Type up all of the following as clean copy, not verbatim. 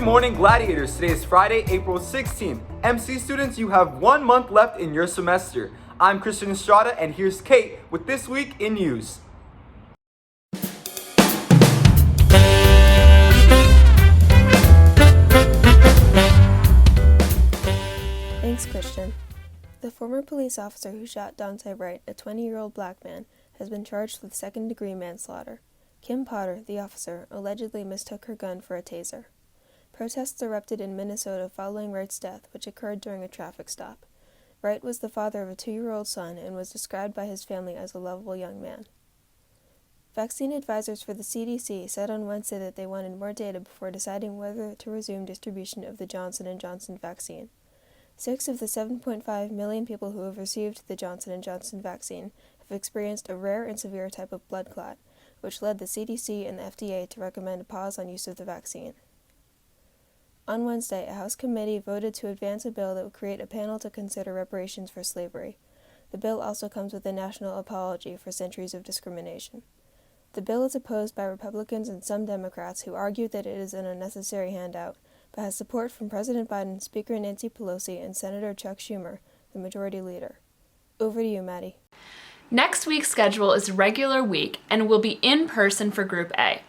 Good morning, Gladiators. Today is Friday, April 16th. MC students, you have 1 month left in your semester. I'm Christian Estrada, and here's Kate with This Week in News. Thanks, Christian. The former police officer who shot Dante Wright, a 20-year-old black man, has been charged with second-degree manslaughter. Kim Potter, the officer, allegedly mistook her gun for a taser. Protests erupted in Minnesota following Wright's death, which occurred during a traffic stop. Wright was the father of a 2-year-old son and was described by his family as a lovable young man. Vaccine advisors for the CDC said on Wednesday that they wanted more data before deciding whether to resume distribution of the Johnson & Johnson vaccine. 6 of the 7.5 million people who have received the Johnson & Johnson vaccine have experienced a rare and severe type of blood clot, which led the CDC and the FDA to recommend a pause on use of the vaccine. On Wednesday, a House committee voted to advance a bill that would create a panel to consider reparations for slavery. The bill also comes with a national apology for centuries of discrimination. The bill is opposed by Republicans and some Democrats who argue that it is an unnecessary handout, but has support from President Biden, Speaker Nancy Pelosi, and Senator Chuck Schumer, the majority leader. Over to you, Maddie. Next week's schedule is regular week and will be in person for Group A.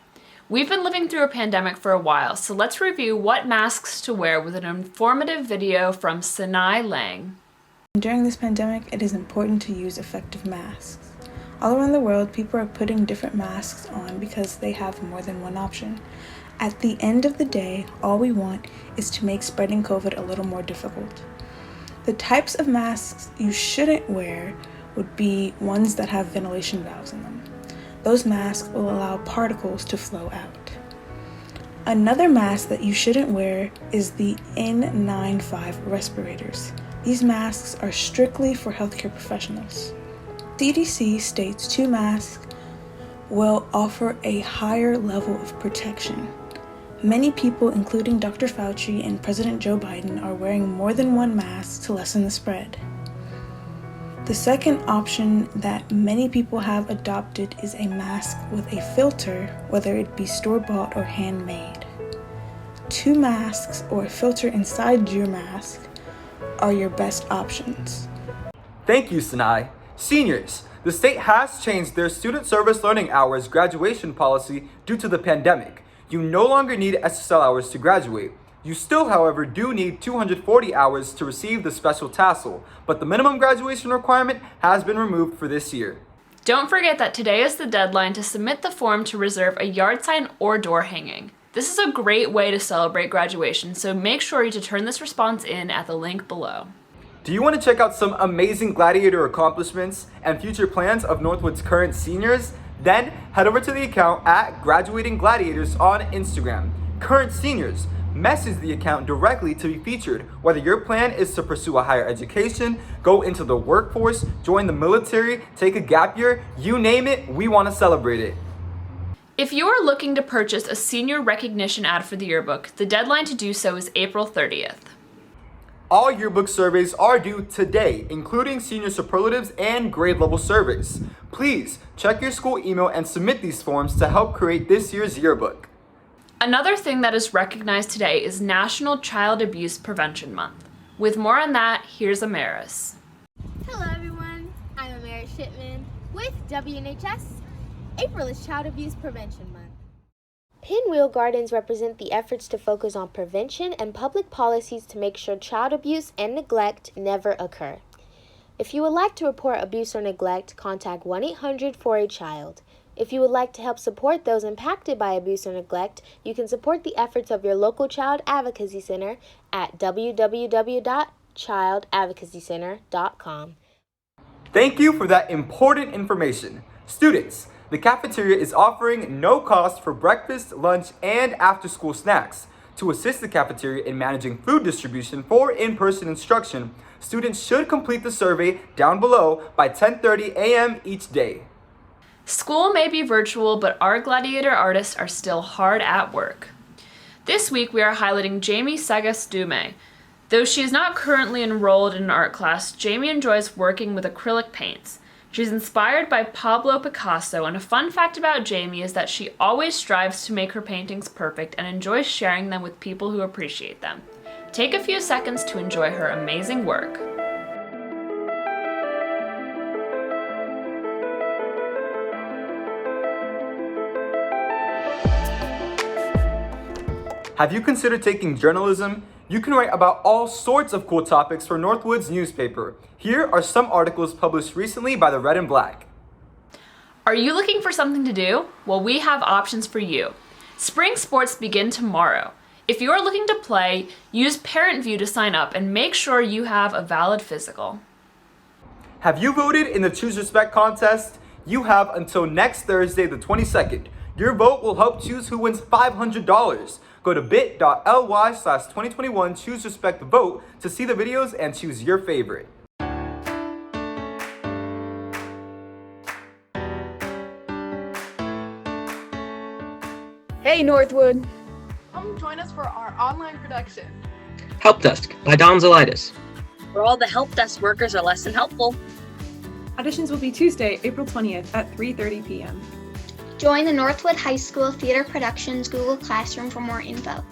We've been living through a pandemic for a while, so let's review what masks to wear with an informative video from Sinai Lang. During this pandemic, it is important to use effective masks. All around the world, people are putting different masks on because they have more than one option. At the end of the day, all we want is to make spreading COVID a little more difficult. The types of masks you shouldn't wear would be ones that have ventilation valves in them. Those masks will allow particles to flow out. Another mask that you shouldn't wear is the N95 respirators. These masks are strictly for healthcare professionals. CDC states 2 masks will offer a higher level of protection. Many people, including Dr. Fauci and President Joe Biden, are wearing more than one mask to lessen the spread. The second option that many people have adopted is a mask with a filter, whether it be store-bought or handmade. 2 masks or a filter inside your mask are your best options. Thank you, Sinai. Seniors, the state has changed their student service learning hours graduation policy due to the pandemic. You no longer need SSL hours to graduate. You still, however, do need 240 hours to receive the special tassel, but the minimum graduation requirement has been removed for this year. Don't forget that today is the deadline to submit the form to reserve a yard sign or door hanging. This is a great way to celebrate graduation, so make sure to turn this response in at the link below. Do you want to check out some amazing Gladiator accomplishments and future plans of Northwood's current seniors? Then head over to the account at Graduating Gladiators on Instagram. Current seniors, message the account directly to be featured. Whether your plan is to pursue a higher education, go into the workforce, join the military, take a gap year, you name it, we want to celebrate it. If you are looking to purchase a senior recognition ad for the yearbook, the deadline to do so is April 30th. All yearbook surveys are due today, including senior superlatives and grade level surveys. Please check your school email and submit these forms to help create this year's yearbook. Another thing that is recognized today is National Child Abuse Prevention Month. With more on that, here's Amaris. Hello everyone, I'm Amaris Shipman with WNHS. April is Child Abuse Prevention Month. Pinwheel Gardens represent the efforts to focus on prevention and public policies to make sure child abuse and neglect never occur. If you would like to report abuse or neglect, contact 1-800-4-A-CHILD. If you would like to help support those impacted by abuse or neglect, you can support the efforts of your local Child Advocacy Center at www.childadvocacycenter.com. Thank you for that important information. Students, the cafeteria is offering no cost for breakfast, lunch, and after-school snacks. To assist the cafeteria in managing food distribution for in-person instruction, students should complete the survey down below by 10:30 a.m. each day. School may be virtual, but our Gladiator artists are still hard at work. This week we are highlighting Jamie Sagas-Dume. Though she is not currently enrolled in an art class, Jamie enjoys working with acrylic paints. She's inspired by Pablo Picasso, and a fun fact about Jamie is that she always strives to make her paintings perfect and enjoys sharing them with people who appreciate them. Take a few seconds to enjoy her amazing work. Have you considered taking journalism? You can write about all sorts of cool topics for Northwood's newspaper. Here are some articles published recently by the Red and Black. Are you looking for something to do? Well, we have options for you. Spring sports begin tomorrow. If you are looking to play, use ParentView to sign up and make sure you have a valid physical. Have you voted in the Choose Respect contest? You have until next Thursday, the 22nd. Your vote will help choose who wins $500. Go to bit.ly/2021 Choose Respect Vote to see the videos and choose your favorite. Hey Northwood! Come join us for our online production. Help Desk by Donzelitis. Where all the help desk workers are less than helpful. Auditions will be Tuesday, April 20th at 3:30 p.m. Join the Northwood High School Theater Productions Google Classroom for more info.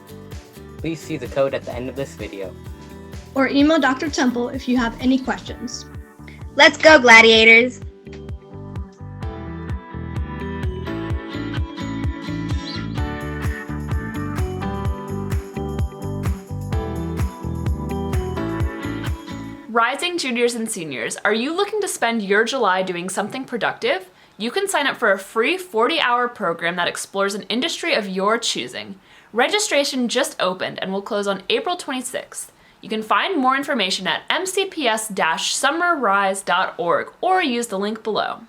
Please see the code at the end of this video. Or email Dr. Temple if you have any questions. Let's go, gladiators! Rising juniors and seniors, are you looking to spend your July doing something productive? You can sign up for a free 40-hour program that explores an industry of your choosing. Registration just opened and will close on April 26th. You can find more information at mcps-summerrise.org or use the link below.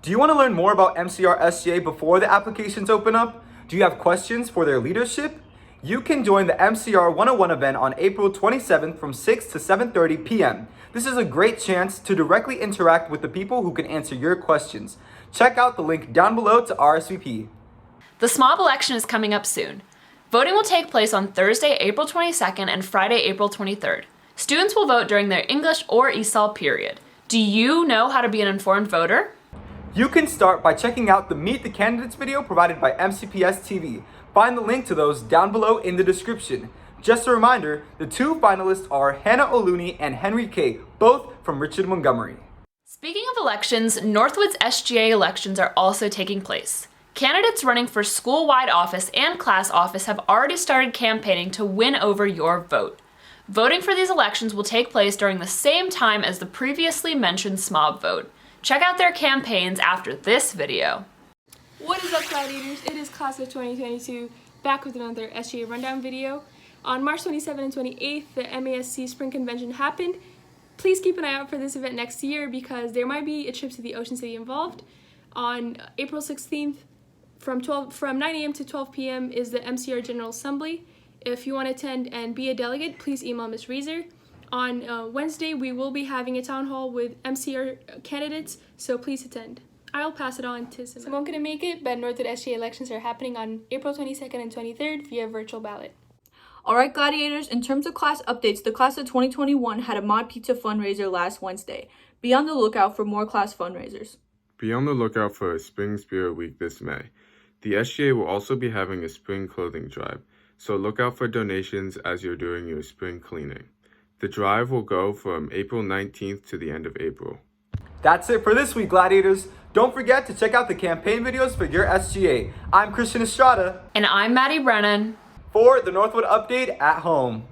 Do you want to learn more about MCR SGA before the applications open up? Do you have questions for their leadership? You can join the MCR 101 event on April 27th from 6 to 7:30 p.m. This is a great chance to directly interact with the people who can answer your questions. Check out the link down below to RSVP. The SMOB election is coming up soon. Voting will take place on Thursday, April 22nd and Friday, April 23rd. Students will vote during their English or ESOL period. Do you know how to be an informed voter? You can start by checking out the Meet the Candidates video provided by MCPS TV. Find the link to those down below in the description. Just a reminder, the two finalists are Hannah Oluni and Henry K., both from Richard Montgomery. Speaking of elections, Northwood's SGA elections are also taking place. Candidates running for school-wide office and class office have already started campaigning to win over your vote. Voting for these elections will take place during the same time as the previously mentioned SMOB vote. Check out their campaigns after this video. What is up, gladiators? It is class of 2022, back with another SGA rundown video. On March 27th and 28th, the MASC Spring Convention happened. Please keep an eye out for this event next year because there might be a trip to the Ocean City involved. On April 16th, from 9 a.m. to 12 p.m. is the MCR General Assembly. If you want to attend and be a delegate, please email Ms. Reeser. On Wednesday, we will be having a town hall with MCR candidates, so please attend. I'll pass it on to someone couldn't make it, but Northwood SGA elections are happening on April 22nd and 23rd via virtual ballot. Alright gladiators, in terms of class updates, the class of 2021 had a Mod Pizza fundraiser last Wednesday. Be on the lookout for more class fundraisers. Be on the lookout for a Spring Spirit Week this May. The SGA will also be having a spring clothing drive, so look out for donations as you're doing your spring cleaning. The drive will go from April 19th to the end of April. That's it for this week, gladiators. Don't forget to check out the campaign videos for your SGA. I'm Christian Estrada. And I'm Maddie Brennan. For the Northwood Update at Home.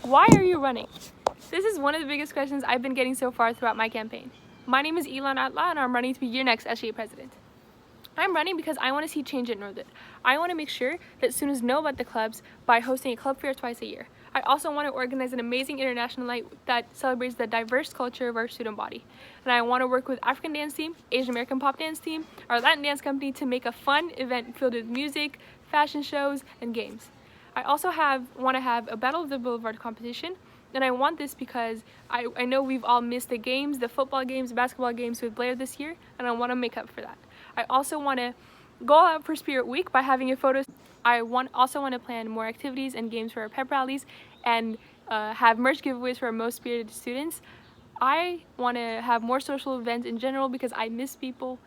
Why are you running? This is one of the biggest questions I've been getting so far throughout my campaign. My name is Elon Atla and I'm running to be your next SGA president. I'm running because I want to see change at Northwood. I want to make sure that students know about the clubs by hosting a club fair twice a year. I also want to organize an amazing international night that celebrates the diverse culture of our student body. And I want to work with African dance team, Asian American pop dance team, our Latin dance company to make a fun event filled with music, fashion shows, and games. I also want to have a Battle of the Boulevard competition, and I want this because I know we've all missed the games, the football games, the basketball games with Blair this year, and I want to make up for that. I also want to go out for Spirit Week by having a photo. I also want to plan more activities and games for our pep rallies and have merch giveaways for our most spirited students. I want to have more social events in general because I miss people.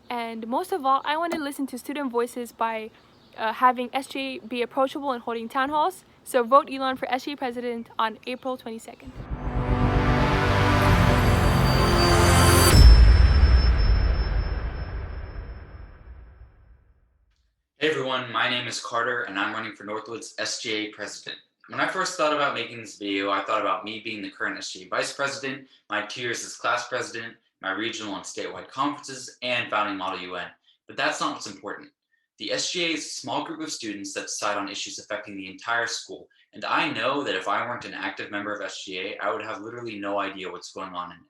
And most of all, I want to listen to student voices by having SGA be approachable and holding town halls. So vote Elon for SGA president on April 22nd. Hey everyone, my name is Carter and I'm running for Northwood's SGA president. When I first thought about making this video, I thought about me being the current SGA vice president, my 2 years as class president, my regional and statewide conferences, and founding Model UN. But that's not what's important. The SGA is a small group of students that decide on issues affecting the entire school, and I know that if I weren't an active member of SGA, I would have literally no idea what's going on in it.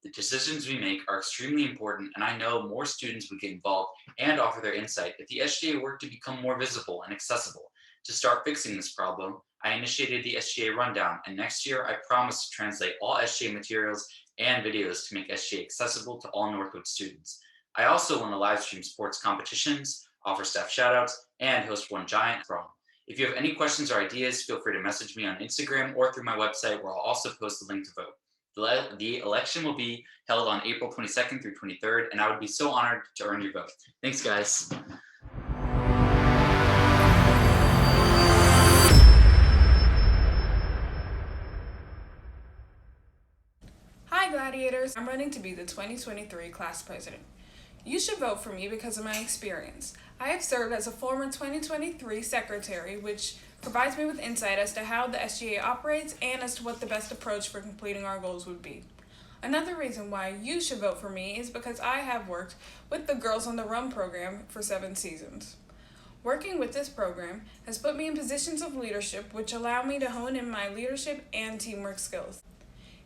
The decisions we make are extremely important, and I know more students would get involved and offer their insight if the SGA worked to become more visible and accessible. To start fixing this problem, I initiated the SGA Rundown, and next year I promise to translate all SGA materials and videos to make SGA accessible to all Northwood students. I also want to live stream sports competitions, offer staff shoutouts, and host one giant prom. If you have any questions or ideas, feel free to message me on Instagram or through my website, where I'll also post the link to vote. The election will be held on April 22nd through 23rd, and I would be so honored to earn your vote. Thanks, guys. Hi, Gladiators. I'm running to be the 2023 class president. You should vote for me because of my experience. I have served as a former 2023 secretary, which provides me with insight as to how the SGA operates and as to what the best approach for completing our goals would be. Another reason why you should vote for me is because I have worked with the Girls on the Run program for 7 seasons. Working with this program has put me in positions of leadership which allow me to hone in my leadership and teamwork skills.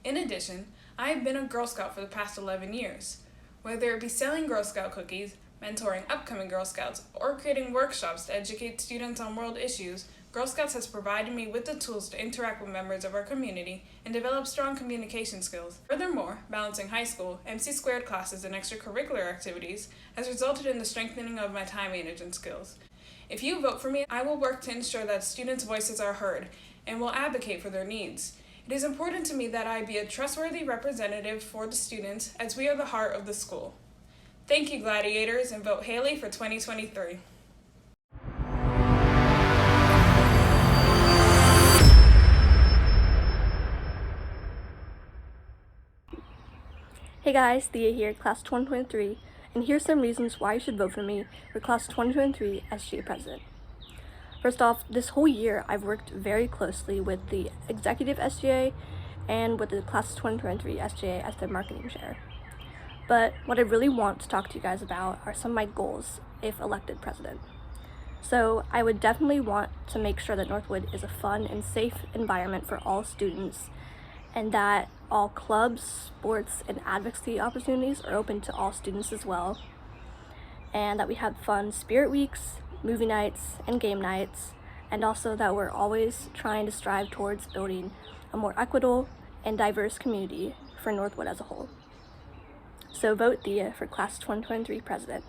In addition, I have been a Girl Scout for the past 11 years. Whether it be selling Girl Scout cookies, mentoring upcoming Girl Scouts, or creating workshops to educate students on world issues, Girl Scouts has provided me with the tools to interact with members of our community and develop strong communication skills. Furthermore, balancing high school, MC² classes, and extracurricular activities has resulted in the strengthening of my time management skills. If you vote for me, I will work to ensure that students' voices are heard and will advocate for their needs. It is important to me that I be a trustworthy representative for the students, as we are the heart of the school. Thank you, Gladiators, and vote Haley for 2023. Hey guys, Thea here, class 2023, and here's some reasons why you should vote for me for class 2023 SGA president. First off, this whole year I've worked very closely with the executive SGA and with the class 2023 SGA as their marketing chair. But what I really want to talk to you guys about are some of my goals if elected president. So I would definitely want to make sure that Northwood is a fun and safe environment for all students, and that all clubs, sports, and advocacy opportunities are open to all students as well, and that we have fun spirit weeks, movie nights, and game nights, and also that we're always trying to strive towards building a more equitable and diverse community for Northwood as a whole. So vote Thea for class 2023 president.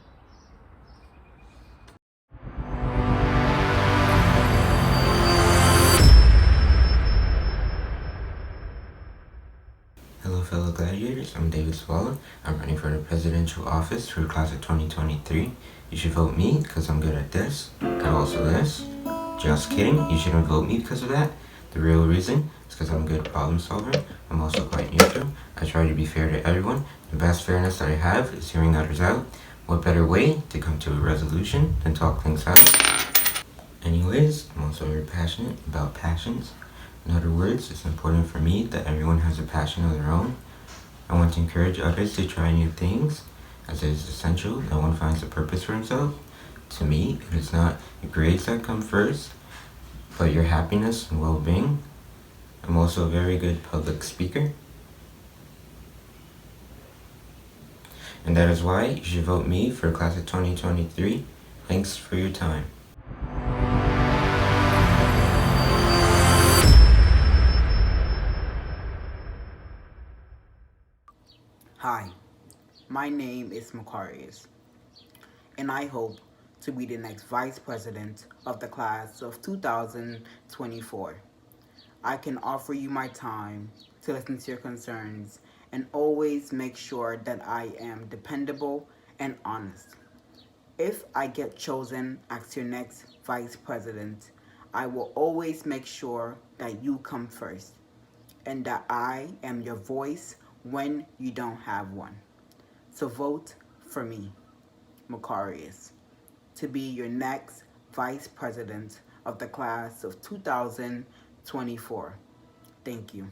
Hello fellow gladiators, I'm David Swallow. I'm running for the presidential office for the class of 2023. You should vote me because I'm good at this, got also this. Just kidding, you shouldn't vote me because of that. The real reason is because I'm a good problem solver. I'm also quite neutral. I try to be fair to everyone. The best fairness that I have is hearing others out. What better way to come to a resolution than talk things out? Anyways, I'm also very passionate about passions. In other words, it's important for me that everyone has a passion of their own. I want to encourage others to try new things, as it is essential that one finds a purpose for himself. To me, it is not your grades that come first, but your happiness and well-being. I'm also a very good public speaker. And that is why you should vote me for class of 2023. Thanks for your time. Hi, my name is Macarius, and I hope to be the next Vice President of the class of 2024. I can offer you my time to listen to your concerns and always make sure that I am dependable and honest. If I get chosen as your next Vice President, I will always make sure that you come first and that I am your voice when you don't have one. So vote for me, Macarius, to be your next Vice President of the class of 2024. Thank you.